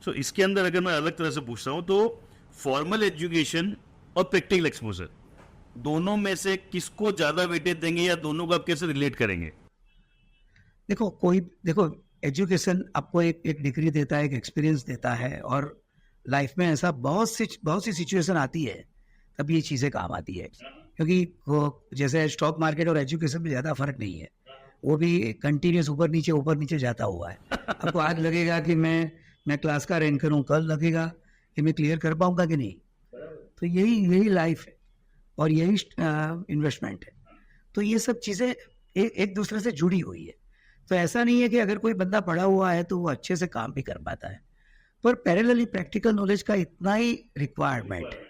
सो इसके अंदर अगर मैं अलग तरह से पूछता हूँ तो फॉर्मल एजुकेशन और प्रैक्टिकल एक्सपोजर दोनों में से किसको ज्यादा वेटेज देंगे या दोनों को आप कैसे रिलेट करेंगे? देखो एजुकेशन आपको एक डिग्री देता है, एक एक्सपीरियंस देता है, और लाइफ में ऐसा बहुत सी सिचुएशन आती है तब ये चीज़ें काम आती है। क्योंकि वो जैसे स्टॉक मार्केट और एजुकेशन में ज़्यादा फर्क नहीं है, वो भी कंटिन्यूस ऊपर नीचे जाता हुआ है। आपको आज लगेगा कि मैं क्लास का रैंकर हूँ, कल लगेगा कि मैं क्लियर कर पाऊंगा कि नहीं। तो यही लाइफ है और यही इन्वेस्टमेंट है। तो ये सब चीज़ें एक दूसरे से जुड़ी हुई है। तो ऐसा नहीं है कि अगर कोई बंदा पढ़ा हुआ है तो वो अच्छे से काम भी कर पाता है, पर पैरेलली प्रैक्टिकल नॉलेज का इतना ही रिक्वायरमेंट है।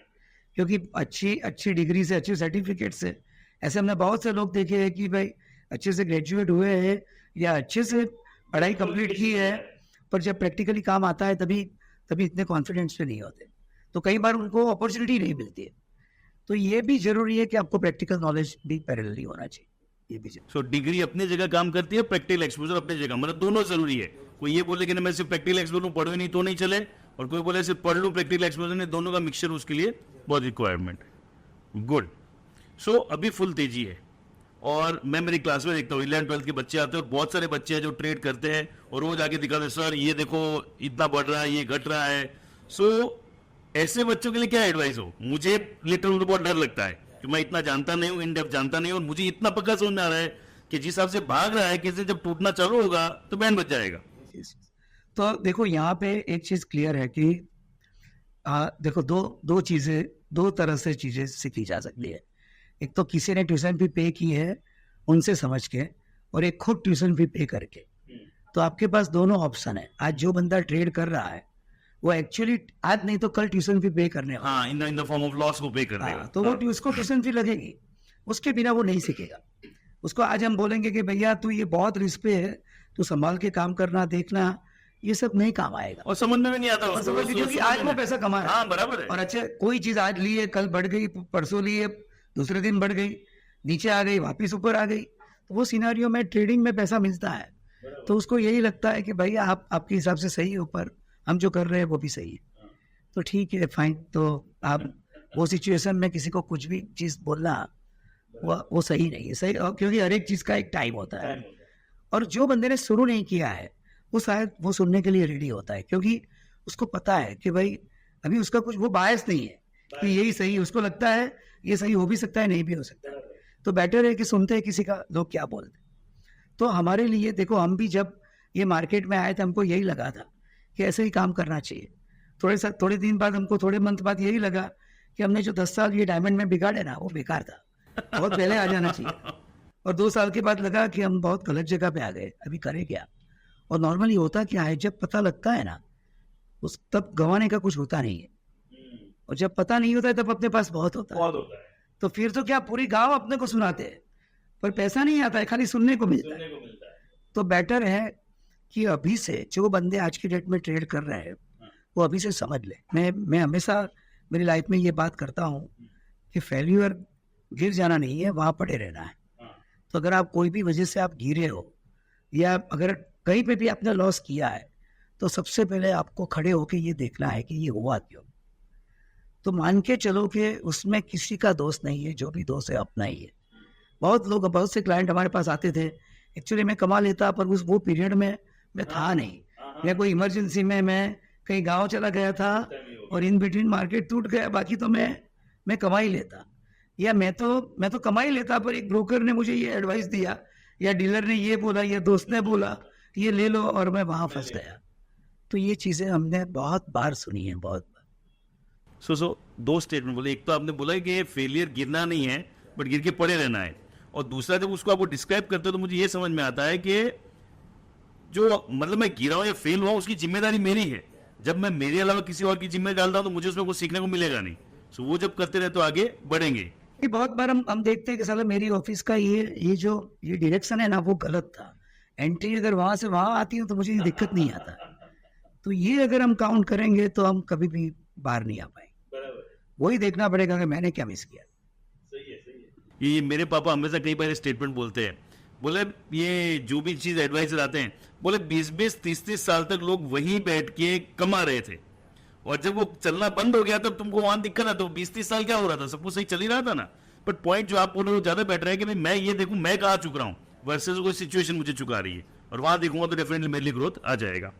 क्योंकि अच्छी डिग्री से, अच्छे सर्टिफिकेट से, ऐसे हमने बहुत से लोग देखे हैं कि भाई अच्छे से ग्रेजुएट हुए हैं या अच्छे से पढ़ाई कंप्लीट की है, पर जब प्रैक्टिकली काम आता है तभी इतने कॉन्फिडेंस पे नहीं होते, तो कई बार उनको अपॉर्चुनिटी नहीं मिलती है। तो ये भी जरूरी है कि आपको प्रैक्टिकल नॉलेज भी पैरेलली होना चाहिए, ये भी सो डिग्री अपनी जगह काम करती है, प्रैक्टिकल एक्सपोजर अपनी जगह, मतलब दोनों जरूरी है। कोई ये बोले कि मैं सिर्फ प्रैक्टिकल एक्सपोजर पढ़ू नहीं तो नहीं चले, और कोई बोले सिर्फ पढ़ लूँ प्रैक्टिकल एक्सपोजर नहीं, दोनों का मिक्सचर उसके लिए बहुत रिक्वायरमेंट है। गुड। सो अभी फुल तेजी है और मैं मेरी क्लास में देखता हूँ 11-12 के बच्चे आते हैं और बहुत सारे बच्चे हैं जो ट्रेड करते हैं और रोज आके दिखाते हैं, सर ये देखो इतना बढ़ रहा है, ये घट रहा है। सो ऐसे बच्चों के लिए क्या एडवाइस हो? मुझे लिटरली बहुत डर लगता है कि मैं इतना जानता नहीं हूँ, इन डेप्थ जानता नहीं हूँ, और मुझे इतना पक्का समझ में आ रहा है कि जिस हिसाब से भाग रहा है, किसी जब टूटना चालू होगा तो बैंड बच जाएगा। तो देखो यहाँ पे एक चीज क्लियर है कि देखो दो तरह से चीजें सीखी जा सकती है। एक तो किसी ने ट्यूशन फी पे की है उनसे समझ के, और एक खुद ट्यूशन फी पे करके। तो आपके पास दोनों ऑप्शन है। आज जो बंदा ट्रेड कर रहा है वो एक्चुअली आज नहीं तो कल ट्यूशन फी पे करने वाला, हाँ, in the form of loss को पे कर देगा। तो वो उसको ट्यूशन फी लगेगी, उसके बिना वो नहीं सीखेगा। उसको आज हम बोलेंगे कि भैया तू ये बहुत रिस्क पे है, तू संभाल के काम करना, देखना, ये सब नहीं काम आएगा और समझ में भी नहीं आता उसको, क्योंकि आज वो पैसा कमा रहा है। हाँ, बराबर है। और अच्छा, कोई चीज आज ली है, कल बढ़ गई, परसों ली है, दूसरे दिन बढ़ गई, नीचे आ गई, वापिस ऊपर आ गई, तो वो सिनेरियो में ट्रेडिंग में पैसा मिलता है। तो उसको यही लगता है कि भाई आपके हिसाब से सही है, ऊपर हम जो कर रहे हैं वो भी सही है, तो ठीक है, फाइन। तो आप वो सिचुएशन में किसी को कुछ भी चीज बोलना वो सही नहीं है, सही, क्योंकि हर एक चीज का एक टाइम होता है। और जो बंदे ने शुरू नहीं किया है वो शायद वो सुनने के लिए रेडी होता है, क्योंकि उसको पता है कि भाई अभी उसका कुछ वो बायस नहीं है कि यही सही है। उसको लगता है ये सही हो भी सकता है, नहीं भी हो सकता है, तो बेटर है कि सुनते हैं किसी का लोग क्या बोलते हैं। तो हमारे लिए देखो, हम भी जब ये मार्केट में आए थे हमको यही लगा था कि ऐसे ही काम करना चाहिए। थोड़े दिन बाद हमको, थोड़े मंथ बाद यही लगा कि हमने जो 10 साल ये डायमंड में बिगाड़े ना, वो बेकार था, बहुत पहले आ जाना चाहिए। और 2 साल के बाद लगा कि हम बहुत गलत जगह पे आ गए, अभी करें क्या। और नॉर्मली होता क्या है, जब पता लगता है ना तब गंवाने का कुछ होता नहीं है, और जब पता नहीं होता है तब अपने पास बहुत होता है। तो फिर तो क्या, पूरी गांव अपने को सुनाते हैं पर पैसा नहीं आता है, खाली सुनने को मिलता है। तो बेटर है कि अभी से जो बंदे आज की डेट में ट्रेड कर रहे हैं वो अभी से समझ ले। मैं हमेशा मेरी लाइफ में ये बात करता हूँ कि फेल्यूर गिर जाना नहीं है, वहां पड़े रहना है। तो अगर आप कोई भी वजह से आप गिरे हो या अगर कहीं पे भी आपने लॉस किया है, तो सबसे पहले आपको खड़े होके ये देखना है कि ये हुआ क्यों। तो मान के चलो कि उसमें किसी का दोष नहीं है, जो भी दोष है अपना ही है। बहुत से क्लाइंट हमारे पास आते थे, एक्चुअली मैं कमा लेता पर वो पीरियड में मैं था नहीं, मैं कोई इमरजेंसी में मैं कहीं गांव चला गया था और इन बिटवीन मार्केट टूट गया, बाकी तो मैं कमा ही लेता, या मैं तो कमा ही लेता, पर एक ब्रोकर ने मुझे ये एडवाइस दिया या डीलर ने ये बोला या दोस्त ने बोला ये ले लो, और मैं वहां फंस गया। तो ये चीजें हमने बहुत बार सुनी है, बहुत बार। सो दो स्टेटमेंट बोले, एक तो आपने बोला कि फेलियर गिरना नहीं है बट गिर के पड़े रहना है, और दूसरा जब उसको आप डिस्क्राइब करते हो तो मुझे ये समझ में आता है कि जो मतलब मैं गिरा हूं या फेल हुआ उसकी जिम्मेदारी मेरी है। जब मैं मेरे अलावा किसी और की जिम्मेदारी डालता हूं तो मुझे उसमें कुछ सीखने को मिलेगा नहीं। सो वो जब करते रहे तो आगे बढ़ेंगे। ये बहुत बार हम देखते हैं कि साला मेरी ऑफिस का ये डायरेक्शन है ना, वो गलत था। एंट्री अगर वहां से वहां आती है तो मुझे ये दिक्कत नहीं आता। तो ये अगर हम काउंट करेंगे तो हम कभी भी बाहर नहीं आ पाएंगे। वही देखना पड़ेगा कि मैंने क्या मिस किया। ये मेरे पापा हमेशा कई बार स्टेटमेंट बोलते हैं, बोले ये जो भी चीज एडवाइजर आते हैं, बोले 20-20, 30-30 साल तक लोग वहीं बैठ के कमा रहे थे, और जब वो चलना बंद हो गया तब तुमको वहां दिक्कत है। तो 20-30 साल क्या हो रहा था, सब कुछ सही चल ही रहा था ना। बट पॉइंट जो आप बोल रहे हो ज्यादा बेटर है कि भाई मैं ये देखूं मैं कहाँ चुक रहा हूँ वर्सेस कोई सिचुएशन मुझे चुका रही है, और वहां देखूंगा तो डेफिनेटली मेरे लिए ग्रोथ आ जाएगा।